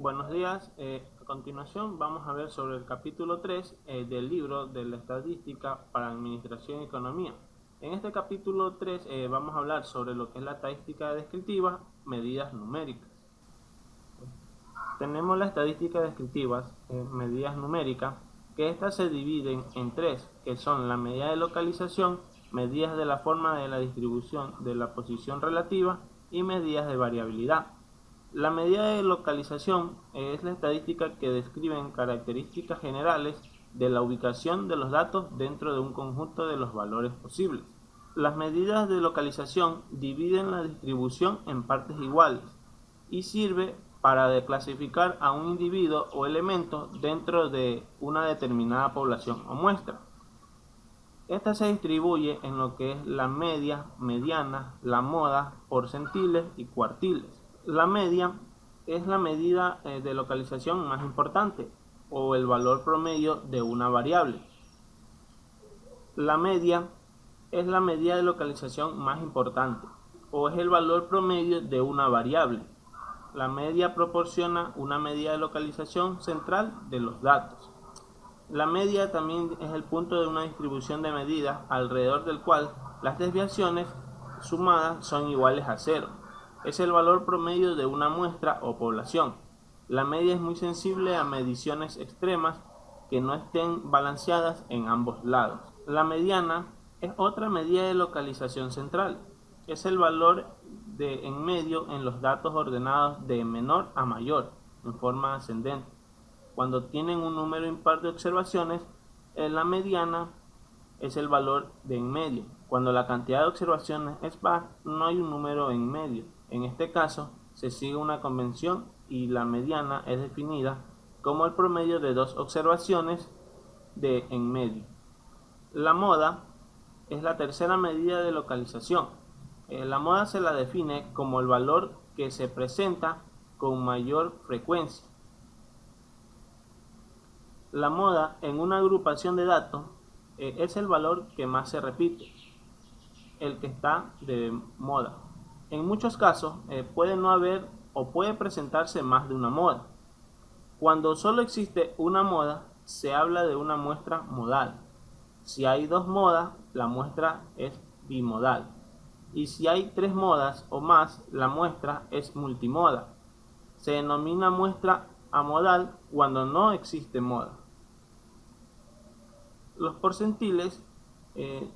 Buenos días. A continuación vamos a ver sobre el capítulo 3 del libro de la estadística para administración y economía. En este capítulo 3 vamos a hablar sobre lo que es la estadística descriptiva, medidas numéricas. Tenemos la estadística descriptiva, medidas numéricas, que estas se dividen en tres, que son la medida de localización, medidas de la forma de la distribución de la posición relativa y medidas de variabilidad. La medida de localización es la estadística que describe características generales de la ubicación de los datos dentro de un conjunto de los valores posibles. Las medidas de localización dividen la distribución en partes iguales y sirve para clasificar a un individuo o elemento dentro de una determinada población o muestra. Esta se distribuye en lo que es la media, mediana, la moda, porcentiles y cuartiles. La media es la medida de localización más importante o el valor promedio de una variable. La media es la medida de localización más importante o es el valor promedio de una variable. La media proporciona una medida de localización central de los datos. La media también es el punto de una distribución de medidas alrededor del cual las desviaciones sumadas son iguales a cero. Es el valor promedio de una muestra o población. La media es muy sensible a mediciones extremas que no estén balanceadas en ambos lados. La mediana es otra medida de localización central. Es el valor de en medio en los datos ordenados de menor a mayor en forma ascendente. Cuando tienen un número impar de observaciones, la mediana es el valor de en medio. Cuando la cantidad de observaciones es par, no hay un número en medio. En este caso, se sigue una convención y la mediana es definida como el promedio de dos observaciones de en medio. La moda es la tercera medida de localización. La moda se la define como el valor que se presenta con mayor frecuencia. La moda en una agrupación de datos es el valor que más se repite, el que está de moda. En muchos casos puede no haber o puede presentarse más de una moda. Cuando solo existe una moda, se habla de una muestra modal. Si hay dos modas, la muestra es bimodal. Y si hay tres modas o más, la muestra es multimoda. Se denomina muestra amodal cuando no existe moda. Los porcentiles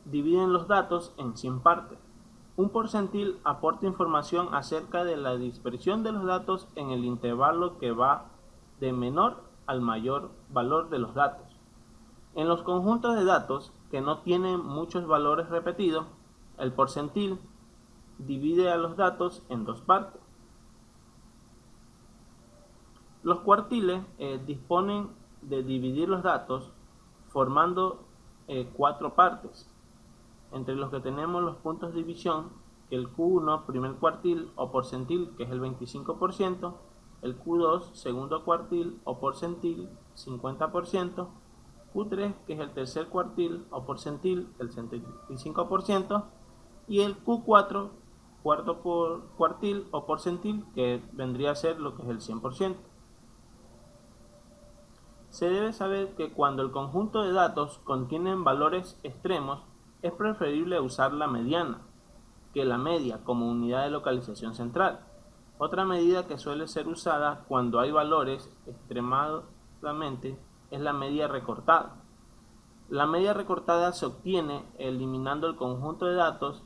dividen los datos en 100 partes. Un porcentil aporta información acerca de la dispersión de los datos en el intervalo que va de menor al mayor valor de los datos. En los conjuntos de datos que no tienen muchos valores repetidos, el porcentil divide a los datos en dos partes. Los cuartiles disponen de dividir los datos formando cuatro partes, entre los que tenemos los puntos de división, el Q1 primer cuartil o porcentil, que es el 25%, el Q2 segundo cuartil o porcentil 50%, Q3 que es el tercer cuartil o porcentil el 75% y el Q4 cuarto cuartil o porcentil, que vendría a ser lo que es el 100%. Se debe saber que cuando el conjunto de datos contienen valores extremos, es preferible usar la mediana que la media como unidad de localización central. Otra medida que suele ser usada cuando hay valores extremadamente es la media recortada. La media recortada se obtiene eliminando el conjunto de datos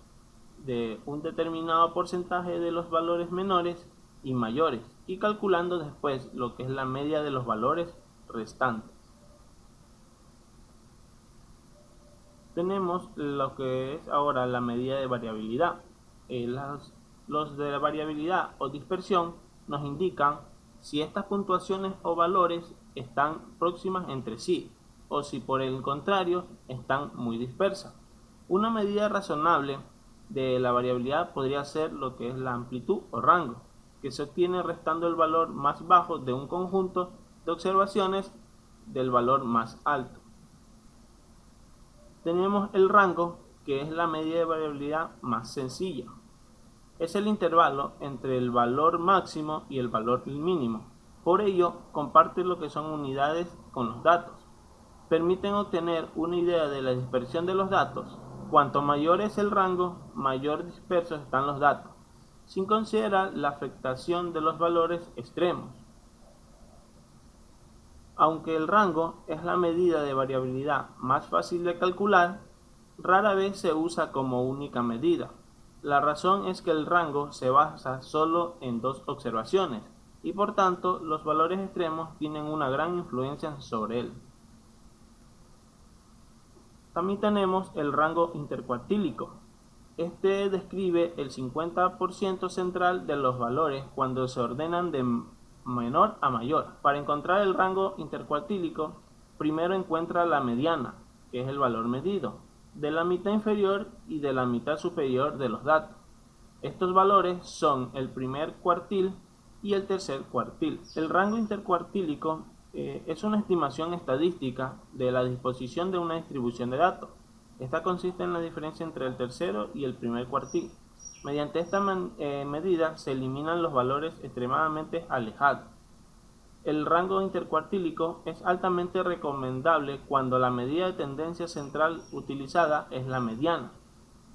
de un determinado porcentaje de los valores menores y mayores y calculando después lo que es la media de los valores restantes. Tenemos lo que es ahora la medida de variabilidad. Los de la variabilidad o dispersión nos indican si estas puntuaciones o valores están próximas entre sí o si por el contrario están muy dispersas. Una medida razonable de la variabilidad podría ser lo que es la amplitud o rango, que se obtiene restando el valor más bajo de un conjunto de observaciones del valor más alto. Tenemos el rango, que es la medida de variabilidad más sencilla. Es el intervalo entre el valor máximo y el valor mínimo. Por ello, comparte lo que son unidades con los datos. Permiten obtener una idea de la dispersión de los datos. Cuanto mayor es el rango, mayor dispersos están los datos, sin considerar la afectación de los valores extremos. Aunque el rango es la medida de variabilidad más fácil de calcular, rara vez se usa como única medida. La razón es que el rango se basa solo en dos observaciones y por tanto los valores extremos tienen una gran influencia sobre él. También tenemos el rango intercuartílico. Este describe el 50% central de los valores cuando se ordenan de menor a mayor. Para encontrar el rango intercuartílico, primero encuentra la mediana, que es el valor medido, de la mitad inferior y de la mitad superior de los datos. Estos valores son el primer cuartil y el tercer cuartil. El rango intercuartílico es una estimación estadística de la disposición de una distribución de datos. Esta consiste en la diferencia entre el tercero y el primer cuartil. Mediante esta medida se eliminan los valores extremadamente alejados. El rango intercuartílico es altamente recomendable cuando la medida de tendencia central utilizada es la mediana,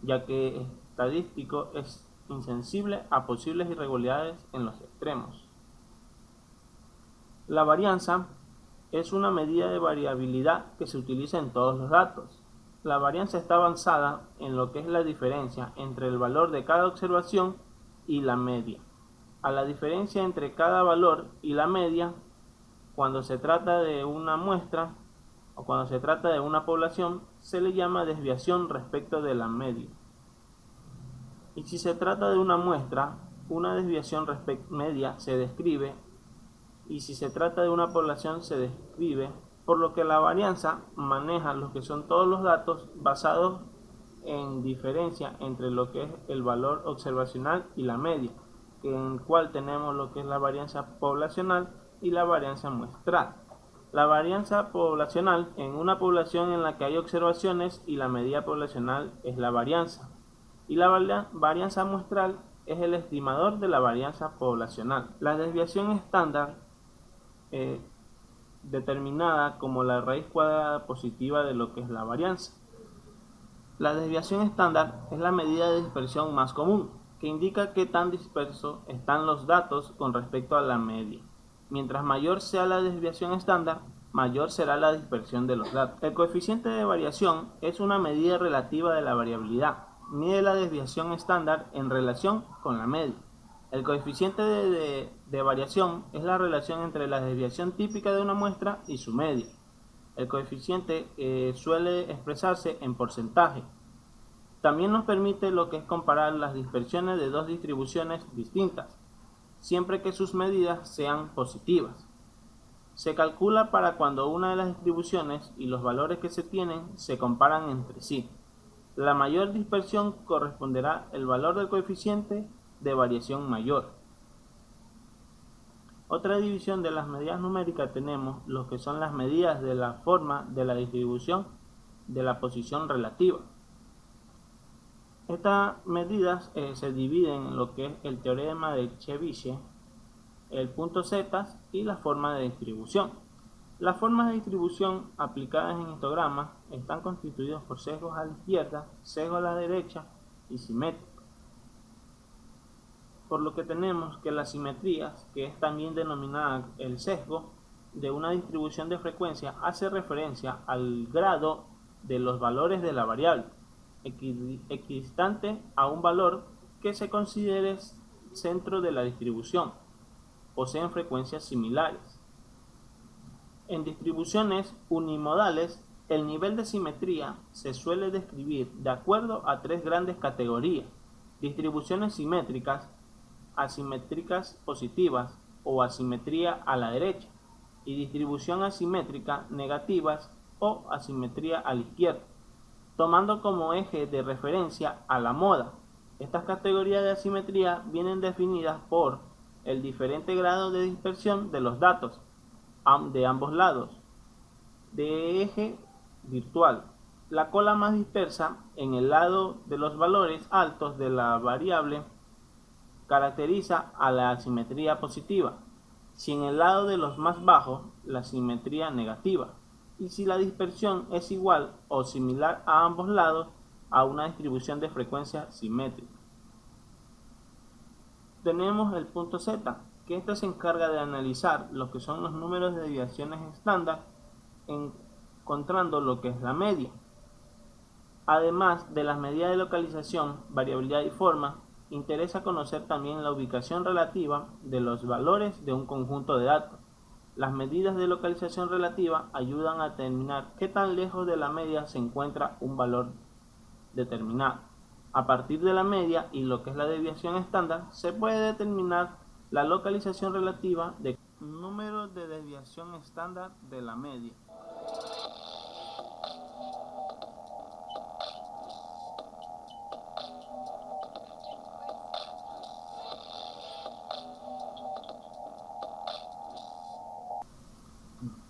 ya que estadístico es insensible a posibles irregularidades en los extremos. La varianza es una medida de variabilidad que se utiliza en todos los datos. La varianza está basada en lo que es la diferencia entre el valor de cada observación y la media. A la diferencia entre cada valor y la media, cuando se trata de una muestra o cuando se trata de una población, se le llama desviación respecto de la media. Y si se trata de una muestra, una desviación media se describe, y si se trata de una población se describe, por lo que la varianza maneja lo que son todos los datos basados en diferencia entre lo que es el valor observacional y la media, en el cual tenemos lo que es la varianza poblacional y la varianza muestral. La varianza poblacional en una población en la que hay observaciones y la medida poblacional es la varianza. Y la varianza muestral es el estimador de la varianza poblacional. La desviación estándar determinada como la raíz cuadrada positiva de lo que es la varianza. La desviación estándar es la medida de dispersión más común, que indica qué tan dispersos están los datos con respecto a la media. Mientras mayor sea la desviación estándar, mayor será la dispersión de los datos. El coeficiente de variación es una medida relativa de la variabilidad. Mide la desviación estándar en relación con la media. El coeficiente de variación es la relación entre la desviación típica de una muestra y su media. El coeficiente suele expresarse en porcentaje. También nos permite lo que es comparar las dispersiones de dos distribuciones distintas, siempre que sus medidas sean positivas. Se calcula para cuando una de las distribuciones y los valores que se tienen se comparan entre sí. La mayor dispersión corresponderá al valor del coeficiente de variación mayor. Otra división de las medidas numéricas tenemos lo que son las medidas de la forma de la distribución de la posición relativa. Estas medidas se dividen en lo que es el teorema de Chebyshev, el punto Z y la forma de distribución. Las formas de distribución aplicadas en histogramas están constituidas por sesgos a la izquierda, sesgos a la derecha y simétricos. Por lo que tenemos que las simetrías, que es también denominada el sesgo de una distribución de frecuencia, hace referencia al grado de los valores de la variable, equidistante a un valor que se considere centro de la distribución. Poseen frecuencias similares. En distribuciones unimodales, el nivel de simetría se suele describir de acuerdo a tres grandes categorías: distribuciones simétricas, asimétricas positivas o asimetría a la derecha, y distribución asimétrica negativas o asimetría a la izquierda, tomando como eje de referencia a la moda. Estas categorías de asimetría vienen definidas por el diferente grado de dispersión de los datos de ambos lados de eje virtual. La cola más dispersa en el lado de los valores altos de la variable caracteriza a la asimetría positiva. si en el lado de los más bajos la simetría negativa y si la dispersión es igual o similar a ambos lados a una distribución de frecuencia simétrica. Tenemos el punto Z, que este se encarga de analizar lo que son los números de desviaciones estándar, encontrando lo que es la media. Además de las medidas de localización, variabilidad y forma, interesa conocer también la ubicación relativa de los valores de un conjunto de datos. Las medidas de localización relativa ayudan a determinar qué tan lejos de la media se encuentra un valor determinado. A partir de la media y lo que es la desviación estándar, se puede determinar la localización relativa de número de desviación estándar de la media.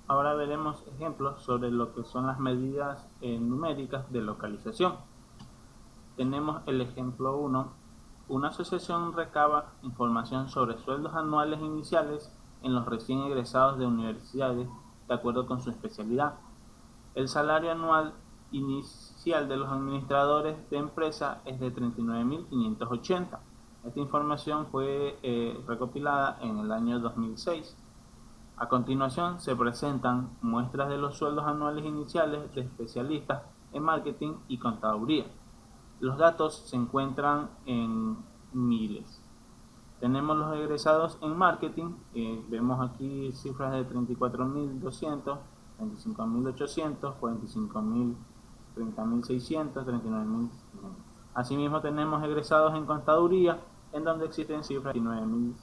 Ahora veremos ejemplos sobre lo que son las medidas numéricas de localización. Tenemos el ejemplo 1. Una asociación recaba información sobre sueldos anuales iniciales en los recién egresados de universidades de acuerdo con su especialidad. El salario anual inicial de los administradores de empresa es de 39.580. Esta información fue recopilada en el año 2006. A continuación se presentan muestras de los sueldos anuales iniciales de especialistas en marketing y contaduría. Los datos se encuentran en miles. Tenemos los egresados en marketing, vemos aquí cifras de 34.200, 25.800, 45.000, 30.600, 39.500. Asimismo tenemos egresados en contaduría, en donde existen cifras de 29.500,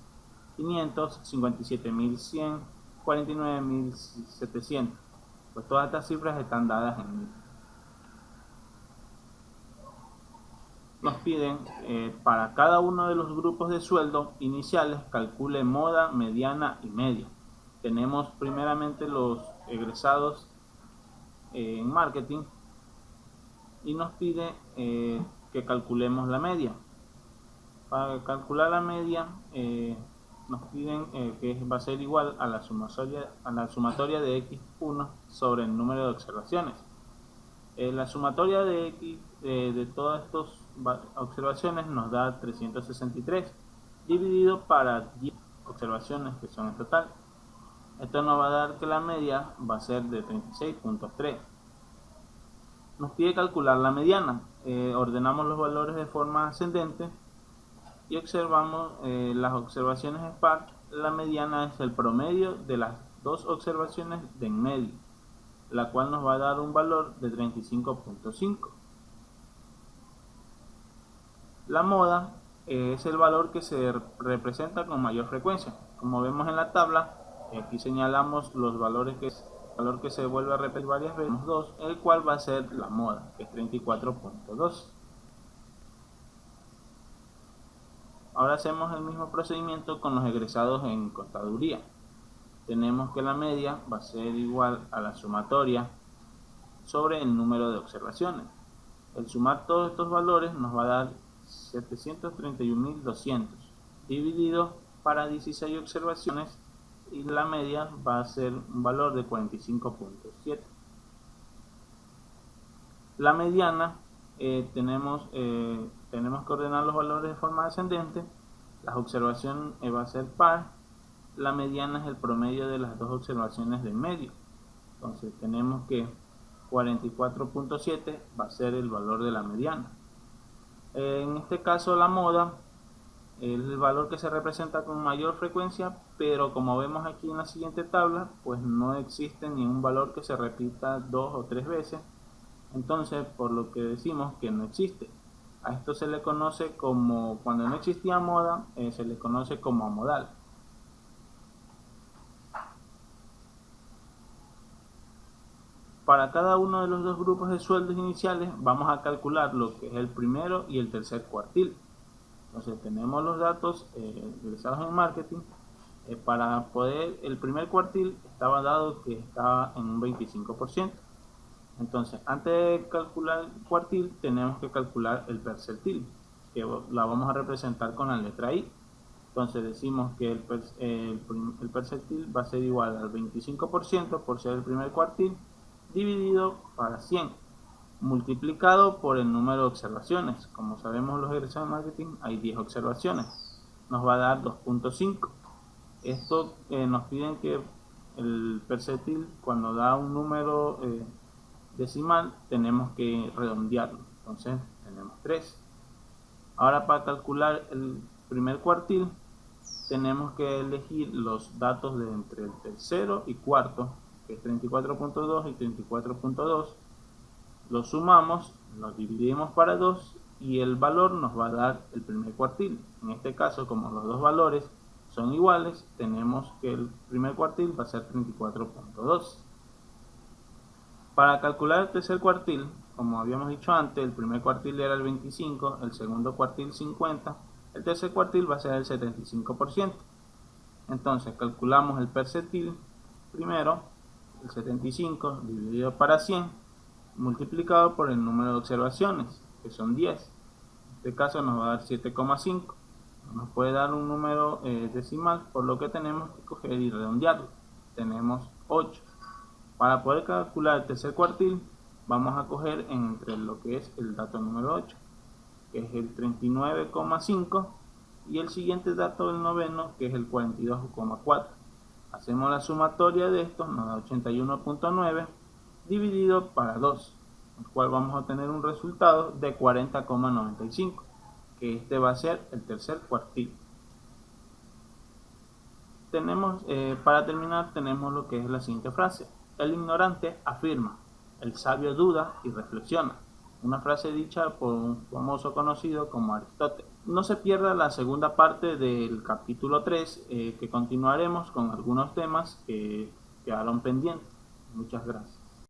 57.100, 49.700. Pues todas estas cifras están dadas en mil. Nos piden para cada uno de los grupos de sueldo iniciales calcule moda, mediana y media. Tenemos primeramente los egresados en marketing y nos pide que calculemos la media. Para calcular la media nos piden que va a ser igual a la sumatoria de x1 sobre el número de observaciones. La sumatoria de x de todas estas observaciones nos da 363 dividido para 10 observaciones que son en total. Esto nos va a dar que la media va a ser de 36.3. Nos pide calcular la mediana. Ordenamos los valores de forma ascendente y observamos las observaciones par. La mediana es el promedio de las dos observaciones de en medio, la cual nos va a dar un valor de 35.5. La moda es el valor que se representa con mayor frecuencia. Como vemos en la tabla, aquí señalamos los valores que valor que se vuelve a repetir varias veces, 2, el cual va a ser la moda, que es 34.2. Ahora hacemos el mismo procedimiento con los egresados en contaduría. Tenemos que la media va a ser igual a la sumatoria sobre el número de observaciones. El sumar todos estos valores nos va a dar 731.200 dividido para 16 observaciones y la media va a ser un valor de 45.7. La mediana tenemos que ordenar los valores de forma ascendente. La observación va a ser par. La mediana es el promedio de las dos observaciones del medio. Entonces tenemos que 44.7 va a ser el valor de la mediana. En este caso la moda es el valor que se representa con mayor frecuencia, pero como vemos aquí en la siguiente tabla, pues no existe ningún valor que se repita 2 o 3 veces. Entonces, por lo que decimos que no existe. A esto se le conoce como, cuando no existía moda, se le conoce como amodal. Para cada uno de los dos grupos de sueldos iniciales vamos a calcular lo que es el primero y el tercer cuartil. Entonces tenemos los datos ingresados en marketing. Para poder, el primer cuartil estaba dado que estaba en un 25%. Entonces antes de calcular el cuartil tenemos que calcular el percentil, que la vamos a representar con la letra I. Entonces decimos que el percentil va a ser igual al 25% por ser el primer cuartil, dividido para 100, multiplicado por el número de observaciones. Como sabemos los egresados de marketing, hay 10 observaciones. Nos va a dar 2.5. Esto nos piden que el percentil, cuando da un número decimal, tenemos que redondearlo. Entonces tenemos 3. Ahora, para calcular el primer cuartil, tenemos que elegir los datos de entre el tercero y cuarto, que es 34.2 y 34.2. Lo sumamos, lo dividimos para 2 y el valor nos va a dar el primer cuartil. En este caso, como los dos valores son iguales, tenemos que el primer cuartil va a ser 34.2. Para calcular el tercer cuartil, como habíamos dicho antes, el primer cuartil era el 25, el segundo cuartil 50, el tercer cuartil va a ser el 75%. Entonces calculamos el percentil primero, el 75 dividido para 100, multiplicado por el número de observaciones, que son 10. En este caso nos va a dar 7,5. Nos puede dar un número decimal, por lo que tenemos que coger y redondearlo. Tenemos 8. Para poder calcular el tercer cuartil, vamos a coger entre lo que es el dato número 8, que es el 39,5, y el siguiente dato del noveno, que es el 42,4. Hacemos la sumatoria de estos, nos da 81.9 dividido para 2, el cual vamos a obtener un resultado de 40,95, que este va a ser el tercer cuartil. Para terminar, tenemos lo que es la siguiente frase: el ignorante afirma, el sabio duda y reflexiona. Una frase dicha por un famoso conocido como Aristóteles. No se pierda la segunda parte del capítulo 3, que continuaremos con algunos temas que quedaron pendientes. Muchas gracias.